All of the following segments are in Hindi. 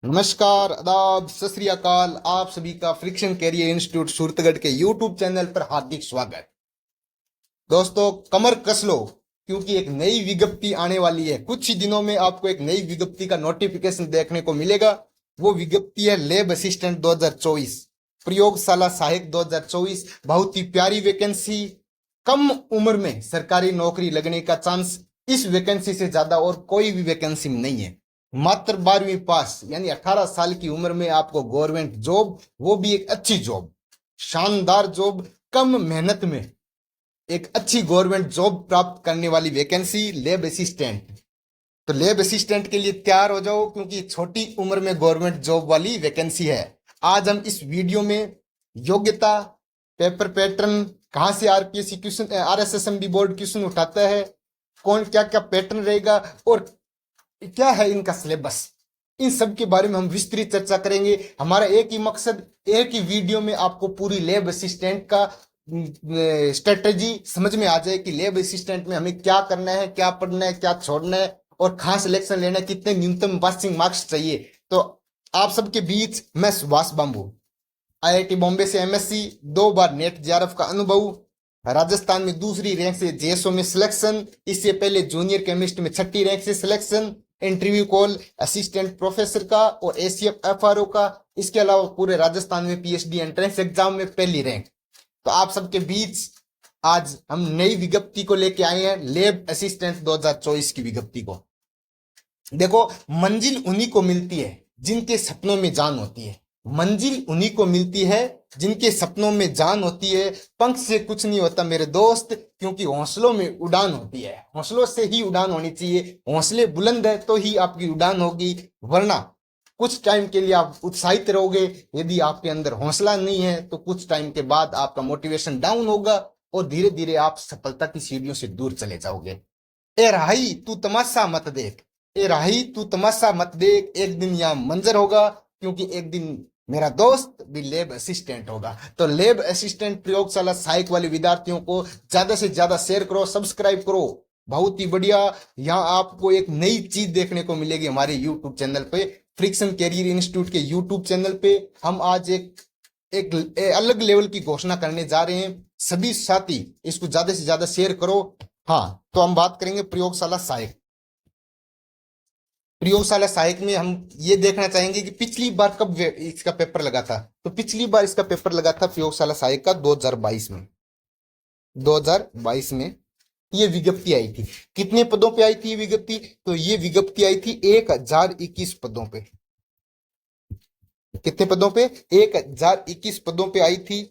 नमस्कार, आदाब, सत श्री अकाल। आप सभी का फ्रिक्शन कैरियर इंस्टीट्यूट सूरतगढ़ के यूट्यूब चैनल पर हार्दिक स्वागत। दोस्तों, कमर कस लो क्योंकि एक नई विज्ञप्ति आने वाली है। कुछ ही दिनों में आपको एक नई विज्ञप्ति का नोटिफिकेशन देखने को मिलेगा। वो विज्ञप्ति है लैब असिस्टेंट 2024, प्रयोगशाला सहायक 2024। बहुत ही प्यारी वैकेंसी, कम उम्र में सरकारी नौकरी लगने का चांस इस वैकेंसी से ज्यादा और कोई भी वैकेंसी में नहीं है। मात्र 12वीं पास यानी 18 साल की उम्र में आपको गवर्नमेंट जॉब, वो भी एक अच्छी जॉब, शानदार जॉब, कम मेहनत में एक अच्छी गवर्नमेंट जॉब प्राप्त करने वाली वैकेंसी लैब असिस्टेंट। तो लैब असिस्टेंट के लिए तैयार हो जाओ क्योंकि छोटी उम्र में गवर्नमेंट जॉब वाली वैकेंसी है। आज हम इस वीडियो में योग्यता, पेपर पैटर्न, कहां से आरपीएससी क्वेश्चन, आरएसएसएमबी बोर्ड क्वेश्चन उठाता है, कौन क्या क्या पैटर्न रहेगा और क्या है इनका सिलेबस, इन सब के बारे में हम विस्तृत चर्चा करेंगे। हमारा एक ही मकसद, एक ही वीडियो में आपको पूरी लैब असिस्टेंट का स्ट्रेटेजी समझ में आ जाए कि लैब असिस्टेंट में हमें क्या करना है, क्या पढ़ना है, क्या छोड़ना है और कहाँ सिलेक्शन लेना है, कितने न्यूनतम पासिंग मार्क्स चाहिए। तो आप सबके बीच मैं सुभाष बांबू, आईआईटी बॉम्बे से एमएससी, 2 बार नेट जेआरएफ का अनुभव, राजस्थान में दूसरी रैंक से जेएसओ में सिलेक्शन, इससे पहले जूनियर केमिस्ट में 6ठी रैंक से selection, interview call assistant professor का और एसीएफ एफआरओ का, इसके अलावा पूरे राजस्थान में पीएचडी एंट्रेंस एग्जाम में पहली रैंक। तो आप सबके बीच आज हम नई विज्ञप्ति को लेके आए हैं, लैब असिस्टेंट 2024 की विज्ञप्ति को। देखो, मंजिल उन्हीं को मिलती है जिनके सपनों में जान होती है। मंजिल उन्हीं को मिलती है जिनके सपनों में जान होती है। पंख से कुछ नहीं होता मेरे दोस्त, क्योंकि हौसलों में उड़ान होती है। हौसलों से ही उड़ान होनी चाहिए। हौसले बुलंद है तो ही आपकी उड़ान होगी, वरना कुछ टाइम के लिए आप उत्साहित रहोगे। यदि आपके अंदर हौसला नहीं है तो कुछ टाइम के बाद आपका मोटिवेशन डाउन होगा और धीरे धीरे आप सफलता की सीढ़ियों से दूर चले जाओगे। ए राही तू तमाशा मत देख, ए राही तू तमाशा मत देख, एक दिन यहाँ मंजर होगा, क्योंकि एक दिन मेरा दोस्त भी लैब असिस्टेंट होगा। तो लैब असिस्टेंट प्रयोगशाला सहायक वाले विद्यार्थियों को ज्यादा से ज्यादा शेयर करो, सब्सक्राइब करो। बहुत ही बढ़िया, यहाँ आपको एक नई चीज देखने को मिलेगी हमारे यूट्यूब चैनल पे, फ्रिक्शन कैरियर इंस्टीट्यूट के यूट्यूब चैनल पे। हम आज एक अलग लेवल की घोषणा करने जा रहे हैं। सभी साथी इसको ज्यादा से ज्यादा शेयर करो। हाँ, तो हम बात करेंगे प्रयोगशाला सहायक। प्रयोगशाला सहायक में हम ये देखना चाहेंगे कि पिछली बार कब इसका पेपर लगा था। तो पिछली बार इसका पेपर लगा था प्रयोगशाला सहायक का 2022 में। 2022 में ये विज्ञप्ति आई थी। कितने पदों पे आई थी ये विज्ञप्ति? तो ये विज्ञप्ति आई थी 1021 पदों पे। कितने पदों पे? 1021 पदों पे आई थी।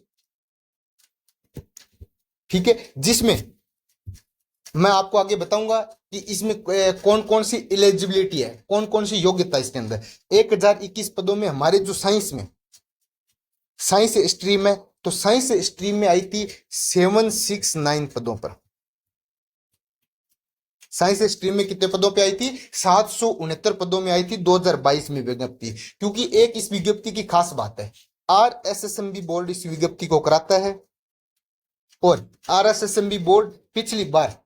ठीक है, जिसमें मैं आपको आगे बताऊंगा कि इसमें कौन कौन सी एलिजिबिलिटी है, कौन कौन सी योग्यता इसके अंदर। 1021 पदों में हमारे जो साइंस में, साइंस स्ट्रीम है, तो साइंस स्ट्रीम में आई थी 769 पदों पर। साइंस स्ट्रीम में कितने पदों पे आई थी? 769 पदों में आई थी 2022 में विज्ञप्ति। क्योंकि एक इस विज्ञप्ति की खास बात है, आरएसएसएमबी बोर्ड इस विज्ञप्ति को कराता है और आरएसएसएमबी बोर्ड पिछली बार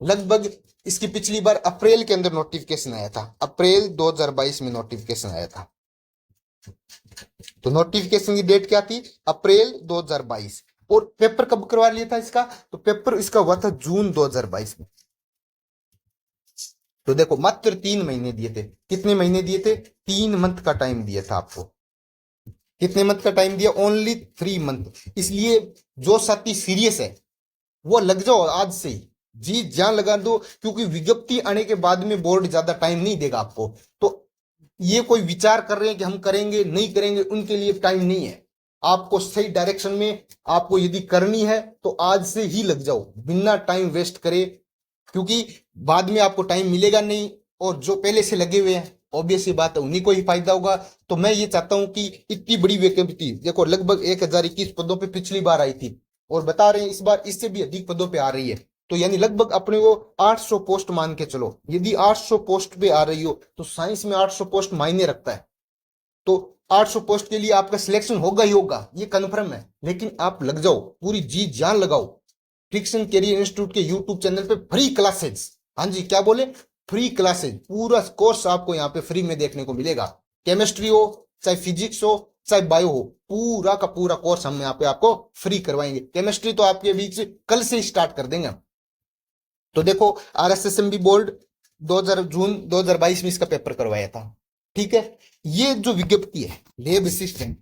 लगभग, इसकी पिछली बार अप्रैल के अंदर नोटिफिकेशन आया था। अप्रैल 2022 में नोटिफिकेशन आया था। तो नोटिफिकेशन की डेट क्या थी? अप्रैल 2022। और पेपर कब करवा लिया था इसका? तो पेपर इसका हुआ था जून 2022 में। तो देखो, मात्र 3 महीने दिए थे। कितने महीने दिए थे? 3 मंथ का टाइम दिया था आपको। कितने मंथ का टाइम दिया? Only 3 month. इसलिए जो साथी सीरियस है वो लग जाओ आज से ही, जी जान लगा दो, क्योंकि विज्ञप्ति आने के बाद में बोर्ड ज्यादा टाइम नहीं देगा आपको। तो ये कोई विचार कर रहे हैं कि हम करेंगे नहीं करेंगे, उनके लिए टाइम नहीं है। आपको सही डायरेक्शन में आपको यदि करनी है तो आज से ही लग जाओ, बिना टाइम वेस्ट करे, क्योंकि बाद में आपको टाइम मिलेगा नहीं। और जो पहले से लगे हुए हैं, ऑब्वियस ये बात है, उन्हीं को ही फायदा होगा। तो मैं ये चाहता हूं कि इतनी बड़ी वैकेंसी, देखो लगभग 1021 पदों पे पिछली बार आई थी और बता रहे हैं इस बार इससे भी अधिक पदों पे आ रही है। तो यानी लगभग अपने को 800 पोस्ट मान के चलो। यदि 800 पोस्ट पे आ रही हो तो साइंस में 800 पोस्ट मायने रखता है। तो 800 पोस्ट के लिए आपका सिलेक्शन होगा ही होगा, ये कन्फर्म है। लेकिन आप लग जाओ, पूरी जी जान लगाओ। फ्रिक्शन कैरियर इंस्टीट्यूट के यूट्यूब चैनल पे फ्री क्लासेज, हाँ जी क्या बोले, फ्री क्लासेज, पूरा कोर्स आपको यहाँ पे फ्री में देखने को मिलेगा। केमिस्ट्री हो, चाहे फिजिक्स हो, चाहे बायो हो, पूरा का पूरा कोर्स हम यहाँ पे आपको फ्री करवाएंगे। केमिस्ट्री तो आपके बीच कल से स्टार्ट कर देंगे। तो देखो, RSSMB बोर्ड 2000 जून 2022 में इसका पेपर करवाया था। ठीक है, ये जो विज्ञप्ति है लेब असिस्टेंट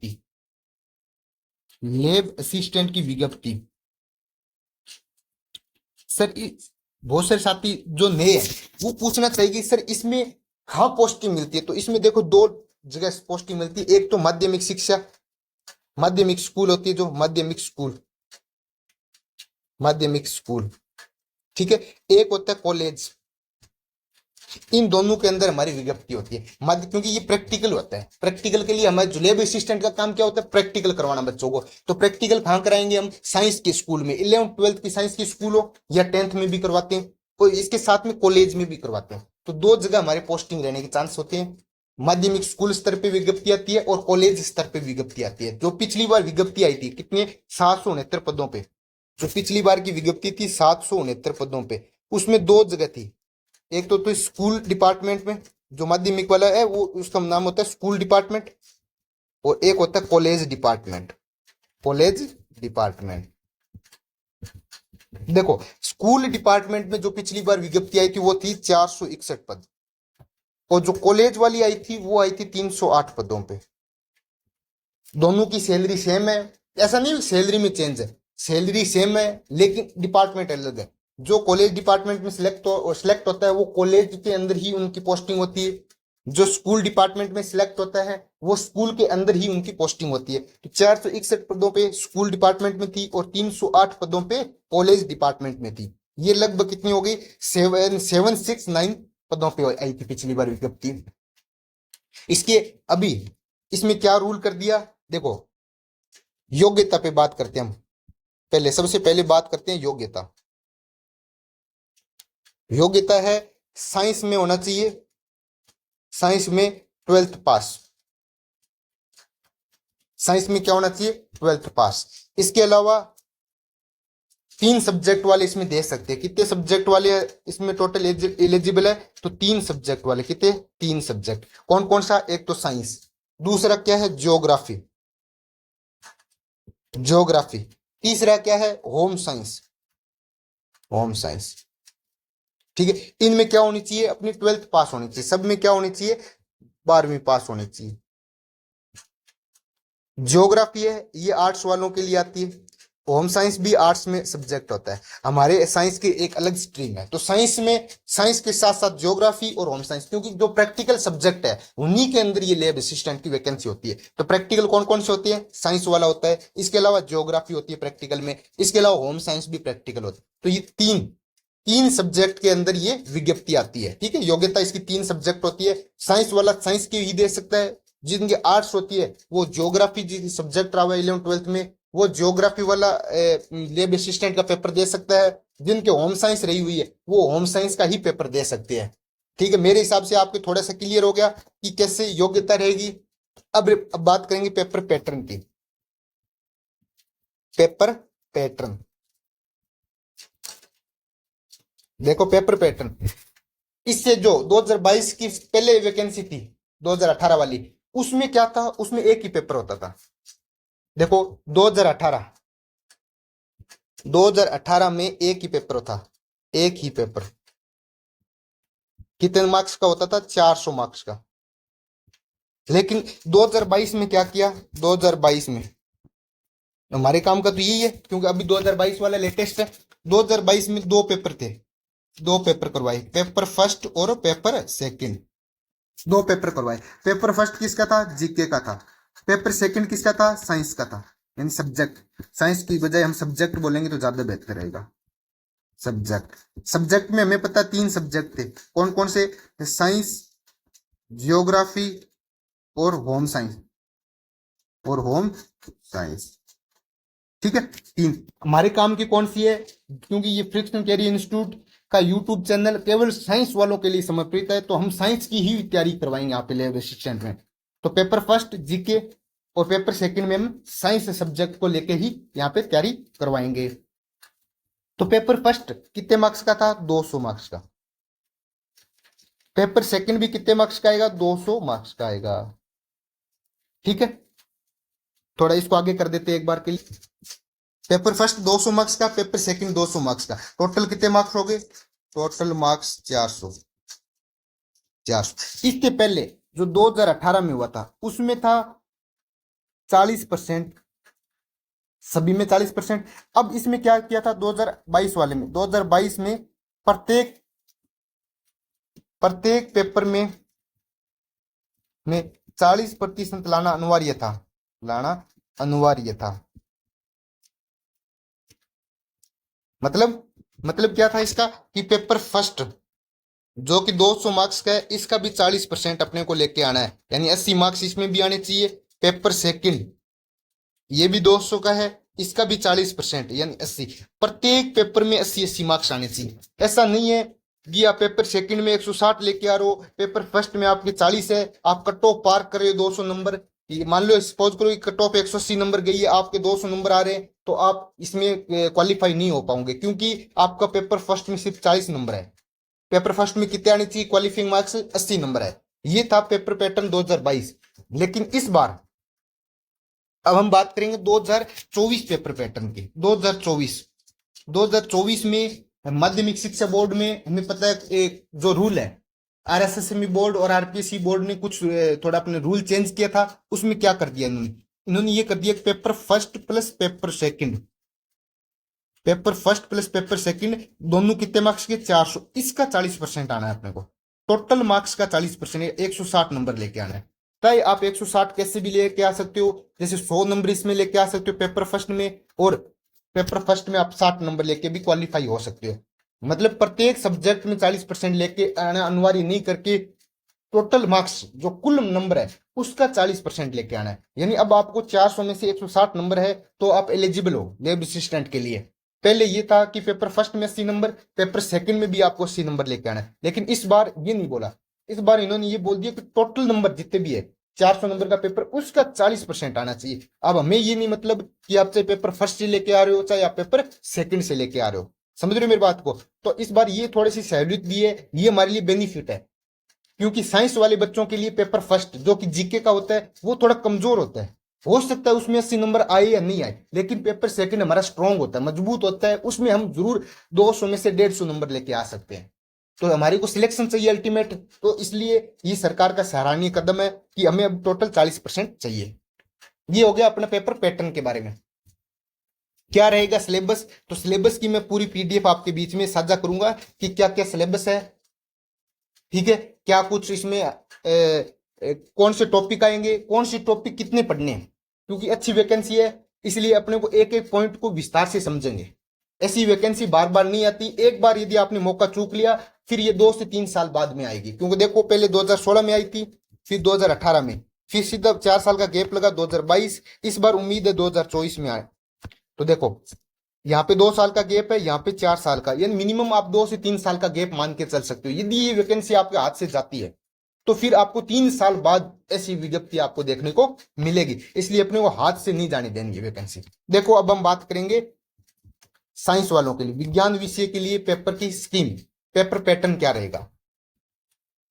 की विज्ञप्ति, सर बहुत सारे साथी जो नए हैं वो पूछना चाहिए कि सर इसमें कहाँ पोस्टिंग मिलती है। तो इसमें देखो दो जगह पोस्टिंग मिलती है। एक तो माध्यमिक शिक्षा, माध्यमिक स्कूल होती है, जो माध्यमिक स्कूल, ठीक है। एक होता है कॉलेज। इन दोनों के अंदर हमारी विज्ञप्ति होती है मध्य, क्योंकि ये प्रैक्टिकल होता है। प्रैक्टिकल के लिए हमारे जो लैब असिस्टेंट का काम क्या होता है, प्रैक्टिकल करवाना बच्चों को। तो प्रैक्टिकल कहाँ कराएंगे हम, साइंस के स्कूल में, 11th 12th की साइंस की स्कूल हो या 10th में भी करवाते हैं, और इसके साथ में कॉलेज में भी करवाते हैं। तो दो जगह हमारे पोस्टिंग रहने के चांस होते हैं। माध्यमिक स्कूल स्तर पे विज्ञप्ति आती है और कॉलेज स्तर पे विज्ञप्ति आती है। जो पिछली बार विज्ञप्ति आई थी कितने, 769 पदों पे, जो पिछली बार की विज्ञप्ति थी 769 पदों पे, उसमें दो जगह थी। एक तो स्कूल डिपार्टमेंट में, जो माध्यमिक वाला है वो उसका नाम होता है स्कूल डिपार्टमेंट, और एक होता है कॉलेज डिपार्टमेंट। देखो, स्कूल डिपार्टमेंट में जो पिछली बार विज्ञप्ति आई थी वो थी 461 पद, और जो कॉलेज वाली आई थी वो आई थी 308 पदों पे। दोनों की सैलरी सेम है, ऐसा नहीं सैलरी में चेंज है, सैलरी सेम है लेकिन डिपार्टमेंट अलग है। जो कॉलेज डिपार्टमेंट में सिलेक्ट होता है वो कॉलेज के अंदर ही उनकी पोस्टिंग होती है। जो स्कूल डिपार्टमेंट में सिलेक्ट होता है वो स्कूल के अंदर ही उनकी पोस्टिंग होती है। तो 461 पदों पे स्कूल डिपार्टमेंट में थी और 308 पदों पे कॉलेज डिपार्टमेंट में थी। ये लगभग कितनी हो गई, 769 पदों पे आई थी पिछली बार विज्ञप्ति। इसके अभी इसमें क्या रूल कर दिया, देखो योग्यता पे बात करते हैं हम। सबसे पहले बात करते हैं योग्यता। योग्यता है साइंस में होना चाहिए, साइंस में 12th पास। साइंस में क्या होना चाहिए, 12th पास। इसके अलावा 3 सब्जेक्ट वाले इसमें दे सकते हैं। कितने सब्जेक्ट वाले इसमें टोटल एलिजिबल है, तो 3 सब्जेक्ट वाले। कितने, 3 सब्जेक्ट। कौन कौन सा, एक तो साइंस, दूसरा क्या है ज्योग्राफी, तीसरा क्या है होम साइंस। ठीक है, इनमें क्या होनी चाहिए, अपनी 12th पास होनी चाहिए। सब में क्या होनी चाहिए, 12वीं पास होनी चाहिए। ज्योग्राफी है ये आर्ट्स वालों के लिए आती है, होम साइंस भी आर्ट्स में सब्जेक्ट होता है। हमारे साइंस की एक अलग स्ट्रीम है, तो साइंस के साथ साथ ज्योग्राफी और होम साइंस, क्योंकि जो प्रैक्टिकल सब्जेक्ट है उन्हीं के अंदर ये लैब असिस्टेंट की वैकेंसी होती है। तो प्रैक्टिकल कौन कौन से होती है, साइंस वाला होता है, इसके अलावा ज्योग्राफी होती है प्रैक्टिकल में, इसके अलावा होम साइंस भी प्रैक्टिकल होती है। तो ये तीन सब्जेक्ट के अंदर ये विज्ञप्ति आती है। ठीक है, योग्यता इसकी 3 सब्जेक्ट होती है। साइंस वाला साइंस की ही दे सकता है, जिनके आर्ट्स होती है वो ज्योग्राफी जिस सब्जेक्ट रहा हुआ है 11th 12th में, वो ज्योग्राफी वाला लैब असिस्टेंट का पेपर दे सकता है। जिनके होम साइंस रही हुई है वो होम साइंस का ही पेपर दे सकते हैं। ठीक है, मेरे हिसाब से आपको थोड़ा सा क्लियर हो गया कि कैसे योग्यता रहेगी। अब बात करेंगे पेपर पैटर्न की। पेपर पैटर्न, देखो पेपर पैटर्न, इससे जो 2022 की पहले वैकेंसी थी 2018 वाली, उसमें क्या था, उसमें एक ही पेपर होता था। देखो 2018 में एक ही पेपर था, एक ही पेपर। कितने मार्क्स का होता था, 400 मार्क्स का। लेकिन 2022 में क्या किया, 2022 में हमारे काम का तो यही है, क्योंकि अभी 2022 वाला लेटेस्ट है। 2022 में 2 पेपर थे, 2 पेपर करवाए, पेपर फर्स्ट और पेपर सेकंड। 2 पेपर करवाए। पेपर फर्स्ट किसका था, जीके का था। पेपर सेकंड किसका था, साइंस का था, यानी सब्जेक्ट। साइंस की बजाय हम सब्जेक्ट बोलेंगे तो ज्यादा बेहतर रहेगा। सब्जेक्ट में हमें पता 3 सब्जेक्ट थे, कौन कौन से, साइंस, जियोग्राफी और होम साइंस। ठीक है, 3। हमारे काम की कौन सी है, क्योंकि ये फ्रिक्शन कैरियर इंस्टीट्यूट का यूट्यूब चैनल केवल साइंस वालों के लिए समर्पित है, तो हम साइंस की ही तैयारी करवाएंगे यहाँ पे लैब असिस्टेंट में। तो पेपर फर्स्ट जीके और पेपर सेकंड में हम साइंस सब्जेक्ट को लेके ही यहाँ पे तैयारी करवाएंगे। तो पेपर फर्स्ट कितने मार्क्स का था, 200 मार्क्स का। पेपर सेकंड भी कितने मार्क्स का आएगा, 200 मार्क्स का आएगा। ठीक है, थोड़ा इसको आगे कर देते हैं एक बार के लिए। पेपर फर्स्ट 200 मार्क्स का, पेपर सेकंड 200 मार्क्स का, टोटल कितने मार्क्स हो गए? Total marks 400। 400। इससे पहले जो 2018 में हुआ था उसमें था 40%, सभी में 40%। अब इसमें क्या किया था 2022 वाले में? 2022 में प्रत्येक प्रत्येक पेपर में 40% लाना अनिवार्य था, लाना अनिवार्य था। मतलब क्या था इसका कि पेपर फर्स्ट जो कि 200 मार्क्स का है इसका भी 40% अपने को लेके आना है, यानी 80 मार्क्स इसमें भी आने चाहिए। पेपर सेकंड ये भी 200 का है, इसका भी 40% यानी 80। प्रत्येक पेपर में 80-80 मार्क्स आने चाहिए। ऐसा नहीं है कि आप पेपर सेकंड में 160 लेके आ रहे हो, पेपर फर्स्ट में आपके 40 है, आप कट ऑफ पार कर रहे हो 200 नंबर। मान लो सपोज करो कि कट ऑफ 180 नंबर गई है, आपके 200 नंबर आ रहे हैं, तो आप इसमें क्वालिफाई नहीं हो पाओगे, क्योंकि आपका पेपर फर्स्ट में सिर्फ 40 नंबर है। पेपर फर्स्ट में कितने आने चाहिए? क्वालिफाइंग मार्क्स 80 नंबर है। ये था पेपर पैटर्न 2022। लेकिन इस बार अब हम बात करेंगे 2024 पेपर पैटर्न की। 2024 में माध्यमिक शिक्षा बोर्ड में हमें पता है एक जो रूल है, आरएसएसएमई बोर्ड और आरपीएससी बोर्ड ने कुछ थोड़ा अपने रूल चेंज किया था। उसमें क्या कर दिया इन्होंने ये कर दिया कि paper first plus paper second, paper first plus paper second दोनों कितने मार्क्स के? 400। इसका 40% आना है अपने को, टोटल मार्क्स का 40%, 160 नंबर लेके आना है। चाहे आप 160 कैसे भी लेके आ सकते हो, जैसे 100 नंबर इसमें लेके आ सकते हो पेपर फर्स्ट में, और पेपर फर्स्ट में आप 60 नंबर लेके भी क्वालिफाई हो सकते हो। मतलब प्रत्येक सब्जेक्ट में 40% लेके आना अनिवार्य नहीं करके टोटल मार्क्स जो कुल नंबर है उसका 40% लेके आना है। यानी अब आपको 400 में से 160 नंबर है तो आप एलिजिबल हो लैब असिस्टेंट के लिए। पहले ये था कि पेपर फर्स्ट में 80 नंबर, पेपर सेकंड में भी आपको 80 नंबर लेके आना है। लेकिन इस बार ये नहीं बोला, इस बार इन्होंने ये बोल दिया कि टोटल नंबर जितने भी है 400 नंबर का पेपर उसका 40% आना चाहिए। अब हमें ये नहीं मतलब कि आप चाहे पेपर फर्स्ट से लेके आ रहे हो चाहे आप पेपर सेकंड से लेके आ रहे हो, समझ रहे हो मेरी बात को? तो इस बार ये थोड़ी सी सहूलियत दी है, ये हमारे लिए बेनिफिट है। क्योंकि साइंस वाले बच्चों के लिए पेपर फर्स्ट जो कि जीके का होता है वो थोड़ा कमजोर होता है, हो सकता है उसमें 80 नंबर आए या नहीं आए, लेकिन पेपर सेकंड हमारा स्ट्रांग होता है, मजबूत होता है, उसमें हम जरूर 200 में से 150 नंबर लेके आ सकते हैं। तो हमारे को सिलेक्शन चाहिए अल्टीमेट, तो इसलिए ये सरकार का सराहनीय कदम है कि हमें अब टोटल 40% चाहिए। ये हो गया अपना पेपर पैटर्न के बारे में। क्या रहेगा सिलेबस? तो सिलेबस की मैं पूरी पीडीएफ आपके बीच में साझा करूंगा कि क्या क्या सिलेबस है, ठीक है, क्या कुछ इसमें कौन से टॉपिक आएंगे, कौन से टॉपिक कितने पढ़ने हैं, क्योंकि अच्छी वैकेंसी है इसलिए अपने को एक एक पॉइंट को विस्तार से समझेंगे। ऐसी वैकेंसी बार बार नहीं आती, एक बार यदि आपने मौका चूक लिया फिर ये 2 से 3 साल बाद में आएगी। क्योंकि देखो पहले 2016 में आई थी, फिर 2018 में, फिर सीधा 4 साल का गैप लगा 2022, इस बार उम्मीद है 2024 में आए। तो देखो यहाँ पे 2 साल का गैप है, यहाँ पे 4 साल का, यानी मिनिमम आप 2 से 3 साल का गैप मान के चल सकते हो। यदि ये वैकेंसी आपके हाथ से जाती है तो फिर आपको 3 साल बाद ऐसी विज्ञप्ति आपको देखने को मिलेगी, इसलिए अपने को हाथ से नहीं जाने देंगे वैकेंसी। देखो अब हम बात करेंगे साइंस वालों के लिए, विज्ञान विषय के लिए पेपर की स्कीम, पेपर पैटर्न क्या रहेगा।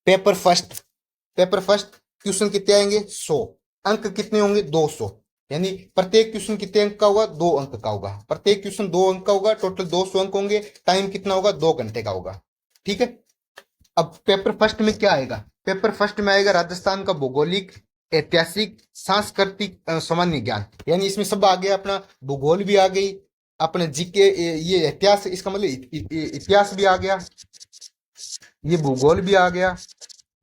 पेपर फर्स्ट क्वेश्चन कितने आएंगे? 100। अंक कितने होंगे? 200। यानी प्रत्येक क्वेश्चन कितने अंक का होगा? 2 अंक का होगा। प्रत्येक क्वेश्चन 2 अंक का होगा, टोटल 200 अंक होंगे। टाइम कितना होगा? 2 घंटे का होगा, ठीक है। अब पेपर फर्स्ट में क्या आएगा? पेपर फर्स्ट में आएगा राजस्थान का भौगोलिक, ऐतिहासिक, सांस्कृतिक, सामान्य ज्ञान। यानी इसमें सब आ गया, अपना भूगोल भी आ गई, अपने जीके, ये इतिहास, इसका मतलब इतिहास भी आ गया, ये भूगोल भी आ गया।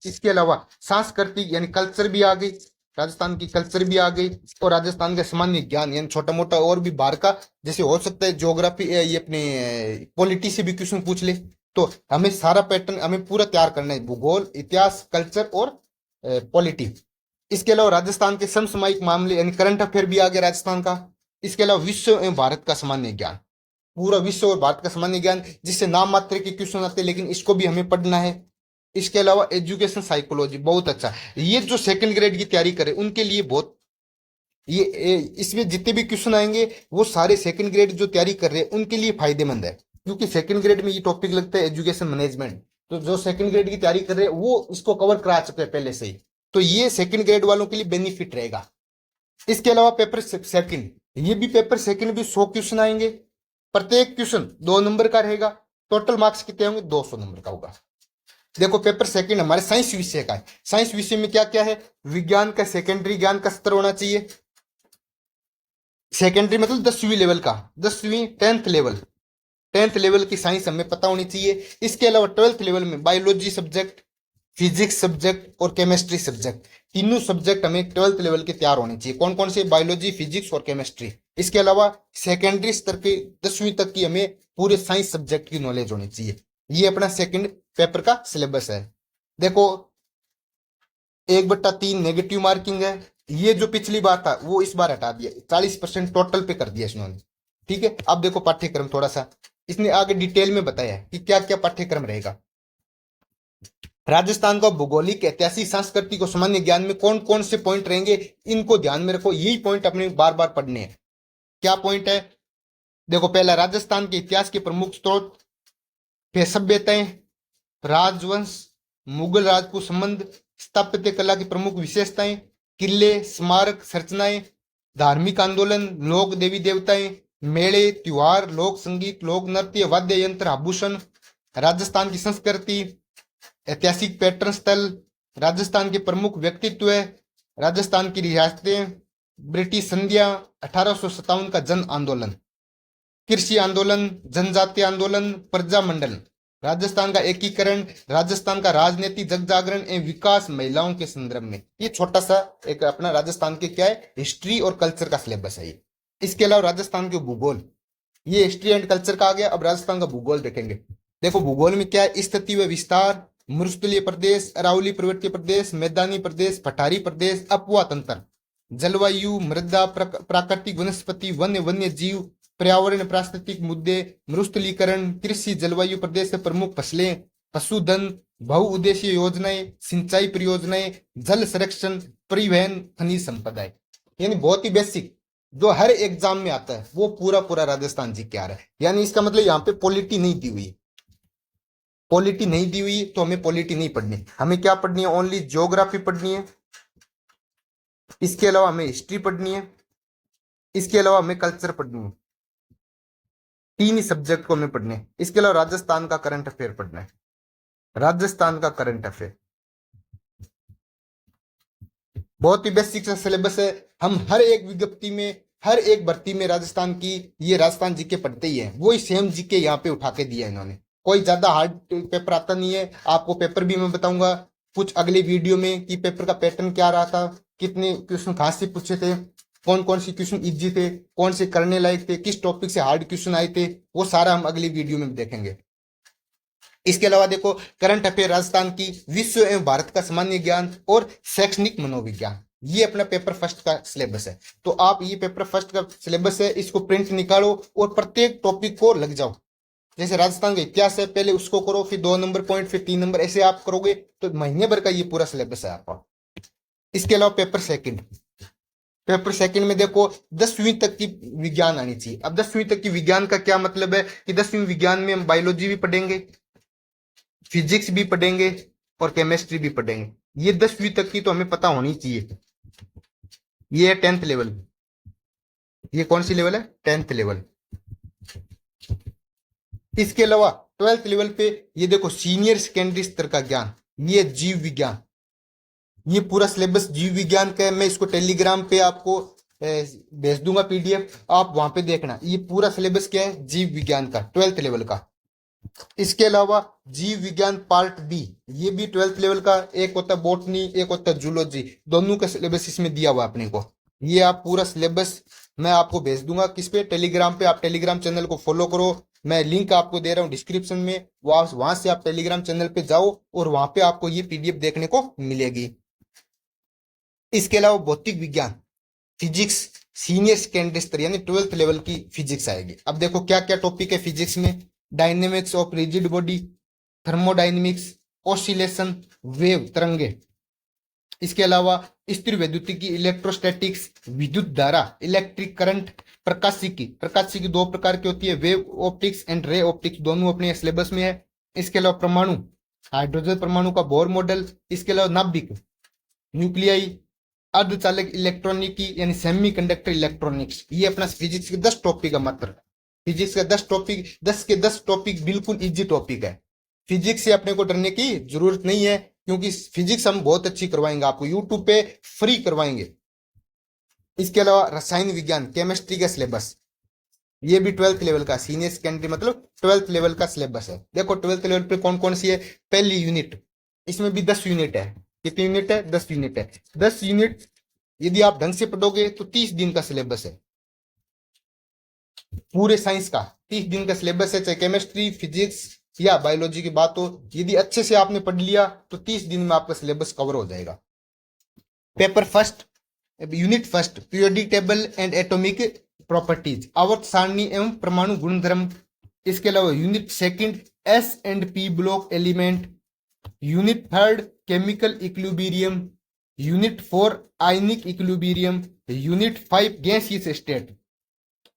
इसके अलावा सांस्कृतिक यानी कल्चर भी आ गई, राजस्थान की कल्चर भी आ गई, और राजस्थान का सामान्य ज्ञान यानी छोटा मोटा और भी बाहर का, जैसे हो सकता है ज्योग्राफी, ये अपने पॉलिटी से भी क्वेश्चन पूछ ले। तो हमें सारा पैटर्न हमें पूरा तैयार करना है, भूगोल, इतिहास, कल्चर और पॉलिटी। इसके अलावा राजस्थान के समसामयिक मामले यानी करंट अफेयर भी आ गया राजस्थान का। इसके अलावा विश्व एवं भारत का सामान्य ज्ञान, पूरा विश्व और भारत का सामान्य ज्ञान, जिससे नाम मात्र के क्वेश्चन आते हैं लेकिन इसको भी हमें पढ़ना है। इसके अलावा एजुकेशन साइकोलॉजी बहुत अच्छा, ये जो सेकंड ग्रेड की तैयारी करे उनके लिए बहुत, ये इसमें जितने भी क्वेश्चन आएंगे वो सारे सेकंड ग्रेड जो तैयारी कर रहे हैं उनके लिए फायदेमंद है, क्योंकि सेकंड ग्रेड में ये टॉपिक लगता है एजुकेशन मैनेजमेंट। तो जो सेकंड ग्रेड की तैयारी कर रहे हैं वो इसको कवर करा चुके हैं पहले से ही, तो ये सेकंड ग्रेड वालों के लिए बेनिफिट रहेगा। इसके अलावा पेपर सेकंड, ये भी पेपर सेकंड भी 100 क्वेश्चन आएंगे, प्रत्येक क्वेश्चन 2 नंबर का रहेगा, टोटल मार्क्स कितने होंगे, 200 नंबर का होगा। देखो पेपर सेकंड हमारे साइंस विषय का है, साइंस विषय में क्या क्या है, विज्ञान का सेकेंडरी ज्ञान का स्तर होना चाहिए, सेकेंडरी मतलब 10वीं लेवल का, 10वीं 10th लेवल की साइंस हमें पता होनी चाहिए। इसके अलावा 12th लेवल में बायोलॉजी सब्जेक्ट, फिजिक्स सब्जेक्ट और केमिस्ट्री सब्जेक्ट, तीनों सब्जेक्ट हमें 12th लेवल के तैयार होने चाहिए। कौन कौन से, बायोलॉजी, फिजिक्स और केमिस्ट्री। इसके अलावा सेकेंडरी स्तर के 10वीं तक की हमें पूरे साइंस सब्जेक्ट की नॉलेज होनी चाहिए। ये अपना सेकंड पेपर का सिलेबस है। देखो 1/3 नेगेटिव मार्किंग है, ये जो पिछली बार था वो इस बार हटा दिया, 40% टोटल पे कर दिया इन्होंने। ठीक है, अब देखो पाठ्यक्रम थोड़ा सा इसने आगे डिटेल में बताया है कि क्या क्या पाठ्यक्रम रहेगा। राजस्थान का भौगोलिक, ऐतिहासिक, सांस्कृतिक और सामान्य ज्ञान में कौन कौन से पॉइंट रहेंगे, इनको ध्यान में रखो, यही पॉइंट अपने बार बार पढ़ने हैं। क्या पॉइंट है, देखो पहला राजस्थान के इतिहास के प्रमुख स्रोत, फिर सभ्यताएं, राजवंश, मुगल राजपूत संबंध, स्थापत्य कला की प्रमुख विशेषताएं, किले, स्मारक, संरचनाएं, धार्मिक आंदोलन, लोक देवी देवताएं, मेले, त्योहार, लोक संगीत, लोक नृत्य, वाद्य यंत्र, आभूषण, राजस्थान की संस्कृति, ऐतिहासिक पर्यटन स्थल, राजस्थान के प्रमुख व्यक्तित्व, राजस्थान की रियासतें, ब्रिटिश संधियां, 1857 का जन आंदोलन, कृषि आंदोलन, जनजातीय आंदोलन, प्रजामंडल, राजस्थान का एकीकरण, राजस्थान का राजनीति, जग जागरण एवं विकास, महिलाओं के संदर्भ में। ये छोटा सा एक अपना राजस्थान के क्या है, हिस्ट्री और कल्चर का सिलेबस है ये। इसके अलावा राजस्थान के भूगोल, ये हिस्ट्री एंड कल्चर का आ गया। अब राजस्थान का भूगोल देखेंगे। देखो भूगोल में क्या है, स्थिति व विस्तार, मरुस्थलीय प्रदेश, अरावली पर्वतीय प्रदेश, मैदानी प्रदेश, पठारी प्रदेश, अपवा तंत्र, जलवायु, मृदा, प्राकृतिक वनस्पति, वन्य जीव, पर्यावरण, पारिस्थितिक मुद्दे, मरुस्थलीकरण, कृषि, जलवायु प्रदेश से प्रमुख फसलें, पशुधन, बहुउद्देशीय योजनाएं, सिंचाई परियोजनाएं, जल संरक्षण, परिवहन, खनिज संपदाएं। यानी बहुत ही बेसिक जो हर एग्जाम में आता है वो पूरा पूरा राजस्थान जी के आ रहा है। यानी इसका मतलब यहाँ पे पॉलिटी नहीं दी हुई, पॉलिटी नहीं दी हुई तो हमें पॉलिटी नहीं पढ़नी, हमें क्या पढ़नी है, ओनली ज्योग्राफी पढ़नी है। इसके अलावा हमें हिस्ट्री पढ़नी है, इसके अलावा हमें कल्चर पढ़नी है, तीन ही सब्जेक्ट को हमें पढ़ने। इसके अलावा राजस्थान का करंट अफेयर पढ़ना है, राजस्थान का करंट अफेयर बहुत ही बेसिक सिलेबस है। हम हर एक विज्ञप्ति में, हर एक भर्ती में राजस्थान की, ये राजस्थान जीके पढ़ते ही है, वही सेम जीके यहाँ पे उठा के दिया इन्होंने। कोई ज्यादा हार्ड पेपर आता नहीं है। आपको पेपर भी मैं बताऊंगा कुछ अगले वीडियो में कि पेपर का पैटर्न क्या रहा था, कितने क्वेश्चन कहाँ से पूछे थे, कौन कौन से क्वेश्चन इजी थे, कौन से करने लायक थे, किस टॉपिक से हार्ड क्वेश्चन आए थे, वो सारा हम अगली वीडियो में देखेंगे। इसके अलावा देखो करंट अफेयर राजस्थान की, विश्व एवं भारत का सामान्य ज्ञान और शैक्षणिक मनोविज्ञान, ये अपना पेपर फर्स्ट का सिलेबस है। तो आप ये पेपर फर्स्ट का सिलेबस है, इसको प्रिंट निकालो और प्रत्येक टॉपिक को लग जाओ। जैसे राजस्थान का इतिहास है, पहले उसको करो, फिर 2 नंबर पॉइंट, फिर 3 नंबर, ऐसे आप करोगे तो महीने भर का ये पूरा सिलेबस है आपका। इसके अलावा पेपर सेकंड, पेपर सेकंड में देखो 10वीं तक की विज्ञान आनी चाहिए। अब 10वीं तक की विज्ञान का क्या मतलब है कि 10वीं विज्ञान में हम बायोलॉजी भी पढ़ेंगे, फिजिक्स भी पढ़ेंगे और केमिस्ट्री भी पढ़ेंगे। ये 10वीं तक की तो हमें पता होनी चाहिए। ये है 10th लेवल, ये कौन सी लेवल है, 10th लेवल। इसके अलावा 12th लेवल पे ये देखो सीनियर सेकेंडरी स्तर का ज्ञान, ये जीव विज्ञान, ये पूरा सिलेबस जीव विज्ञान का है। मैं इसको टेलीग्राम पे आपको भेज दूंगा पीडीएफ, आप वहां पे देखना। ये पूरा सिलेबस क्या है, जीव विज्ञान का 12th लेवल का। इसके अलावा जीव विज्ञान पार्ट बी, ये भी 12th लेवल का, एक होता है बॉटनी, एक होता है जूलॉजी, दोनों का सिलेबस इसमें दिया हुआ अपने को। ये आप पूरा सिलेबस मैं आपको भेज दूंगा किस पे, टेलीग्राम पे। आप टेलीग्राम चैनल को फॉलो करो, मैं लिंक आपको दे रहा हूँ डिस्क्रिप्शन में, वहां से आप टेलीग्राम चैनल पे जाओ और वहां पे आपको ये पीडीएफ देखने को मिलेगी। इसके अलावा भौतिक विज्ञान, फिजिक्स सीनियर सेकेंडरी स्तर यानी 12th लेवल की फिजिक्स आएगी। अब देखो क्या क्या टॉपिक है फिजिक्स में, dynamics of rigid body, thermodynamics, oscillation, wave तरंगे। इसके अलावा स्थिर वैद्युतिकी, इलेक्ट्रोस्टैटिक्स, विद्युत धारा, इलेक्ट्रिक करंट, प्रकाशिकी 2 प्रकार की होती है, wave optics and ray optics, दोनों अपने सिलेबस में है। इसके अलावा परमाणु, हाइड्रोजन परमाणु का बोर मॉडल। इसके अलावा नाभिक, न्यूक्लियाई, अर्धचालक इलेक्ट्रॉनिकी यानी सेमीकंडक्टर इलेक्ट्रॉनिक्स, ये अपना फिजिक्स के 10 टॉपिक का मात्र। फिजिक्स का 10 टॉपिक, 10 के 10 टॉपिक बिल्कुल इजी टॉपिक है। फिजिक्स से अपने को डरने की जरूरत नहीं है, क्योंकि फिजिक्स हम बहुत अच्छी करवाएंगे आपको, यूट्यूब पे फ्री करवाएंगे। इसके अलावा रसायन विज्ञान, केमिस्ट्री का सिलेबस, ये भी 12th लेवल का, सीनियर सेकेंडरी मतलब 12th लेवल का सिलेबस है। देखो 12th लेवल पे कौन कौन सी है। पहली यूनिट, इसमें भी 10 यूनिट है। कितनी यूनिट है? 10 यूनिट है। 10 यूनिट यदि आप ढंग से पढ़ोगे तो 30 दिन का सिलेबस है, पूरे साइंस का 30 दिन का सिलेबस है। चाहे केमिस्ट्री, फिजिक्स या बायोलॉजी की बात हो, यदि अच्छे से आपने पढ़ लिया तो 30 दिन में आपका सिलेबस कवर हो जाएगा। Paper first, unit first, periodic table and atomic properties, आवर्त सारणी एवं परमाणु गुणधर्म। इसके अलावा unit second, S and P block element. Unit third, chemical equilibrium. Unit 4, ionic equilibrium. Unit 5, gaseous state.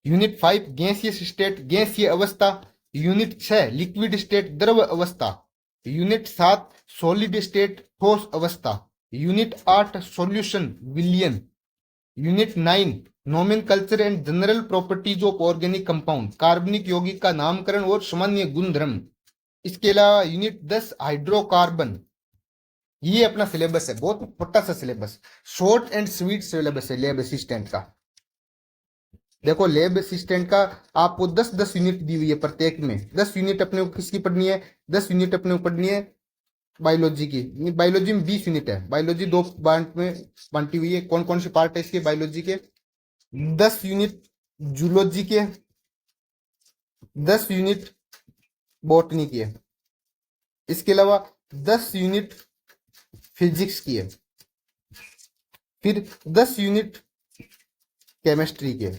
Unit 5, gaseous state, गैसीय अवस्था। यूनिट 6, लिक्विड स्टेट, द्रव अवस्था। यूनिट 7, सॉलिड स्टेट, ठोस अवस्था। यूनिट 8, सॉल्यूशन, विलयन। Unit 9, nomenclature and general properties of organic compound, कार्बनिक यौगिक का नामकरण और सामान्य गुणधर्म। इसके अलावा यूनिट 10, हाइड्रोकार्बन। ये अपना सिलेबस है, बहुत छोटा सा syllabus, short and sweet syllabus है लैब असिस्टेंट का। देखो लैब असिस्टेंट का आपको 10-10 यूनिट दी हुई है प्रत्येक में। 10 यूनिट अपने को किसकी पढ़नी है? 10 यूनिट अपने को पढ़नी है बायोलॉजी की। बायोलॉजी में 20 यूनिट है। बायोलॉजी 2 पार्ट में बांटी हुई है। कौन कौन से पार्ट है इसके बायोलॉजी के? 10 यूनिट जूलॉजी के, 10 यूनिट बॉटनी की है। इसके अलावा 10 यूनिट फिजिक्स की है। फिर 10 यूनिट केमिस्ट्री के।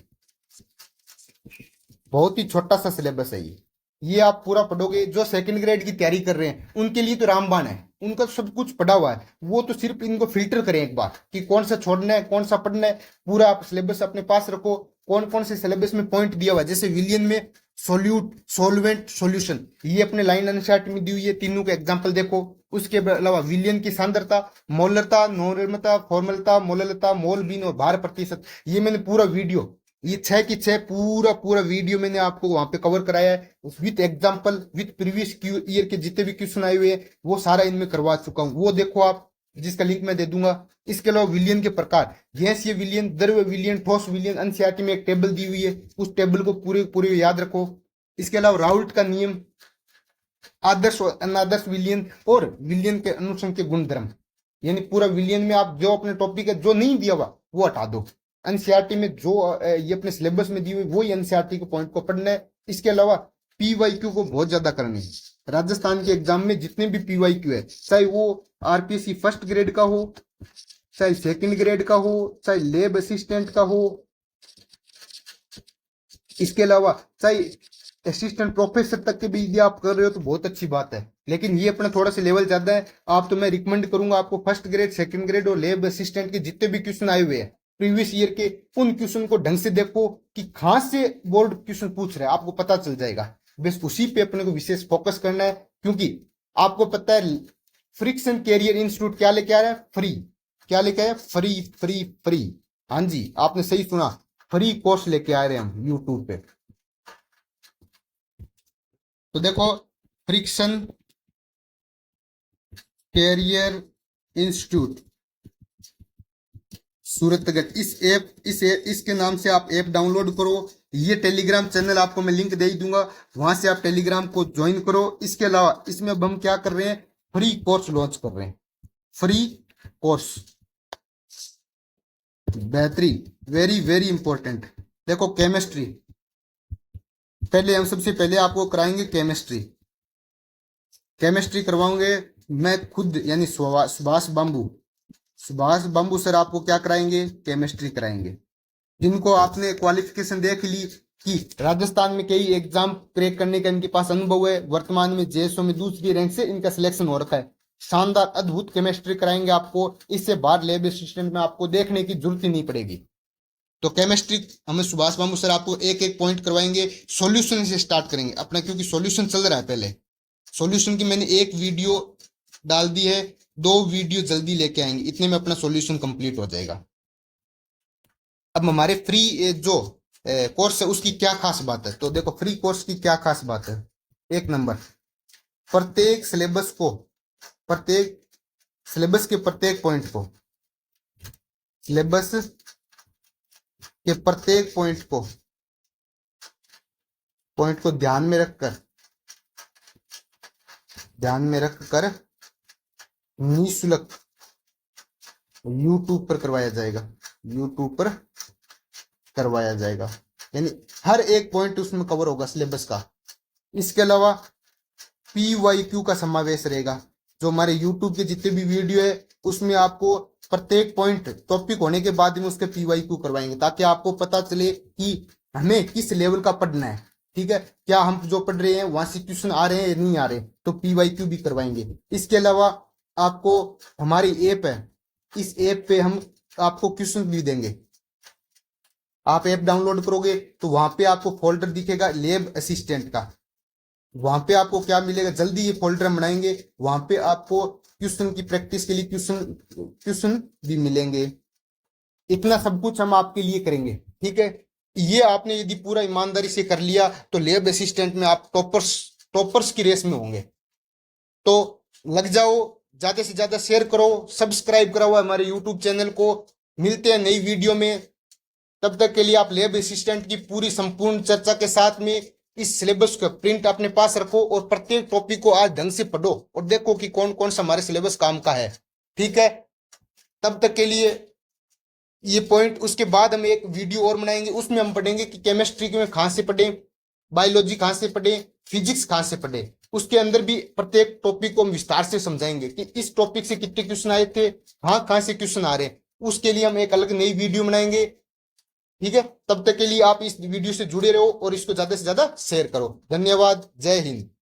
बहुत ही छोटा सा सिलेबस है ये आप पूरा पढ़ोगे। जो सेकंड ग्रेड की तैयारी कर रहे हैं उनके लिए तो रामबाण है, उनका सब कुछ पढ़ा हुआ है। वो तो सिर्फ इनको फिल्टर करें एक बार कि कौन सा छोड़ना है, कौन सा पढ़ना है। पूरा आप सिलेबस अपने पास रखो, कौन कौन से सिलेबस में पॉइंट दिया हुआ है। जैसे विलियन में सोल्यूट, सोलवेंट, सॉल्यूशन, ये अपने लाइन एनसीईआरटी में दी हुई है। तीनों का एग्जाम्पल देखो। उसके अलावा विलियन की सांद्रता, मोलरता, नॉर्मलता, फॉर्मलता, मोललता, मोल बीन और भार प्रतिशत, ये मैंने पूरा वीडियो, ये 6 की 6 पूरा पूरा वीडियो मैंने आपको वहां पे कवर कराया है, with example, with previous year के जितने भी क्वेश्चन आए हुए हैं वो सारा इनमें करवा चुका हूं। वो देखो आप, जिसका लिंक मैं दे दूंगा। इसके अलावा विलियन के प्रकार, गैसीय विलियन, द्रव विलियन, ठोस विलियन, एनसीईआरटी में एक टेबल दी हुई है, उस टेबल को पूरे पूरे याद रखो। इसके अलावा राउल्ट का नियम, आदर्श और अनादर्श विलियन और विलियन के अनुसंग के गुणधर्म, यानी पूरा विलियन में आप जो अपने टॉपिक है जो नहीं दिया हुआ वो हटा दो। एनसीईआरटी में जो ये अपने सिलेबस में दी हुई वो ही एनसीईआरटी के पॉइंट को पढ़ना है। इसके अलावा पीवाईक्यू को बहुत ज्यादा करनी है। राजस्थान के एग्जाम में जितने भी पीवाईक्यू है, चाहे वो आरपीएससी फर्स्ट ग्रेड का हो, चाहे सेकंड ग्रेड का हो, चाहे लैब असिस्टेंट का हो, इसके अलावा चाहे असिस्टेंट प्रोफेसर तक के भी यदि आप कर रहे हो तो बहुत अच्छी बात है। लेकिन ये अपना थोड़ा सा लेवल ज्यादा है। आप तो मैं रिकमेंड करूंगा आपको फर्स्ट ग्रेड, सेकंड ग्रेड और लैब असिस्टेंट के जितने भी क्वेश्चन आए हुए हैं प्रीवियस ईयर के, उन क्वेश्चन को ढंग से देखो कि कहां से बोर्ड क्वेश्चन पूछ रहे हैं, आपको पता चल जाएगा। बस उसी पे अपने को विशेष फोकस करना है, क्योंकि आपको पता है फ्रिक्शन कैरियर इंस्टीट्यूट क्या लेके आ रहा है? फ्री। क्या लेके आया? Free free free. हाँ जी, आपने सही सुना, फ्री कोर्स लेके आ रहे हैं हम यूट्यूब पे। तो देखो, फ्रिक्शन कैरियर इंस्टीट्यूट सूरतगढ़, इसके नाम से आप ऐप डाउनलोड करो। ये टेलीग्राम चैनल आपको मैं लिंक दे ही दूंगा, वहां से आप टेलीग्राम को ज्वाइन करो। इसके अलावा इसमें अब हम क्या कर रहे हैं? फ्री कोर्स लॉन्च कर रहे हैं। फ्री कोर्स, बेहतरीन, वेरी वेरी इंपॉर्टेंट। देखो केमिस्ट्री, पहले हम सबसे पहले आपको कराएंगे केमिस्ट्री। केमिस्ट्री करवाऊंगे मैं खुद, यानी सुभाष बाम्बू सर आपको क्या कराएंगे? केमिस्ट्री कराएंगे। जिनको आपने क्वालिफिकेशन देख ली कि राजस्थान में कई एग्जाम क्रैक करने का इनके पास अनुभव है, वर्तमान में जेएसओ में दूसरी रैंक से इनका सिलेक्शन हो रखा है, शानदार अद्भुत केमिस्ट्री कराएंगे आपको। इससे बाहर लैब असिस्टेंट में आपको देखने की जरूरत ही नहीं पड़ेगी। तो केमिस्ट्री हमें सुभाष बाबू सर आपको एक एक पॉइंट करवाएंगे। सॉल्यूशन से स्टार्ट करेंगे अपना, क्योंकि सॉल्यूशन चल रहा है। पहले सॉल्यूशन की मैंने एक वीडियो डाल दी है, 2 वीडियो जल्दी लेके आएंगे, इतने में अपना सॉल्यूशन कंप्लीट हो जाएगा। अब हमारे फ्री जो कोर्स है उसकी क्या खास बात है, तो देखो फ्री कोर्स की क्या खास बात है। एक नंबर, प्रत्येक सिलेबस के प्रत्येक पॉइंट को ध्यान में रखकर निःशुल्क यूट्यूब पर करवाया जाएगा। यानी हर एक पॉइंट उसमें कवर होगा सिलेबस का। इसके अलावा PYQ का समावेश रहेगा। जो हमारे YouTube के जितने भी वीडियो है उसमें आपको प्रत्येक पॉइंट टॉपिक होने के बाद में उसके PYQ करवाएंगे, ताकि आपको पता चले कि हमें किस लेवल का पढ़ना है। ठीक है, क्या हम जो पढ़ रहे हैं वहां से क्वेश्चन आ रहे हैं या नहीं आ रहे, तो PYQ भी करवाएंगे। इसके अलावा आपको हमारी ऐप है, इस ऐप पे हम आपको क्वेश्चन भी देंगे। आप ऐप डाउनलोड करोगे तो वहां पे आपको फोल्डर दिखेगा लैब असिस्टेंट का। वहां पे आपको क्या मिलेगा, जल्दी ये फोल्डर हम बनाएंगे, वहां पे आपको क्वेश्चन की प्रैक्टिस के लिए क्वेश्चन भी मिलेंगे। इतना सब कुछ हम आपके लिए करेंगे। ठीक है, ये आपने यदि पूरा ईमानदारी से कर लिया तो लैब असिस्टेंट में आप टॉपर्स की रेस में होंगे। तो लग जाओ, ज्यादा से ज्यादा शेयर करो, सब्सक्राइब कराओ हमारे यूट्यूब चैनल को। मिलते हैं नई वीडियो में, तब तक के लिए आप लैब असिस्टेंट की पूरी संपूर्ण चर्चा के साथ में इस सिलेबस का प्रिंट अपने पास रखो और प्रत्येक टॉपिक को आज ढंग से पढ़ो और देखो कि कौन कौन सा हमारे सिलेबस काम का है। ठीक है, तब तक के लिए ये पॉइंट। उसके बाद हम एक वीडियो और बनाएंगे, उसमें हम पढ़ेंगे कि केमिस्ट्री में कहाँ से पढ़ें, बायोलॉजी कहाँ से पढ़ें, फिजिक्स कहाँ से पढ़ें। उसके अंदर भी प्रत्येक टॉपिक को हम विस्तार से समझाएंगे कि इस टॉपिक से कितने क्वेश्चन आए थे, कहाँ से क्वेश्चन आ रहे हैं। उसके लिए हम एक अलग नई वीडियो बनाएंगे। ठीक है, तब तक के लिए आप इस वीडियो से जुड़े रहो और इसको ज्यादा से ज्यादा शेयर करो। धन्यवाद, जय हिंद।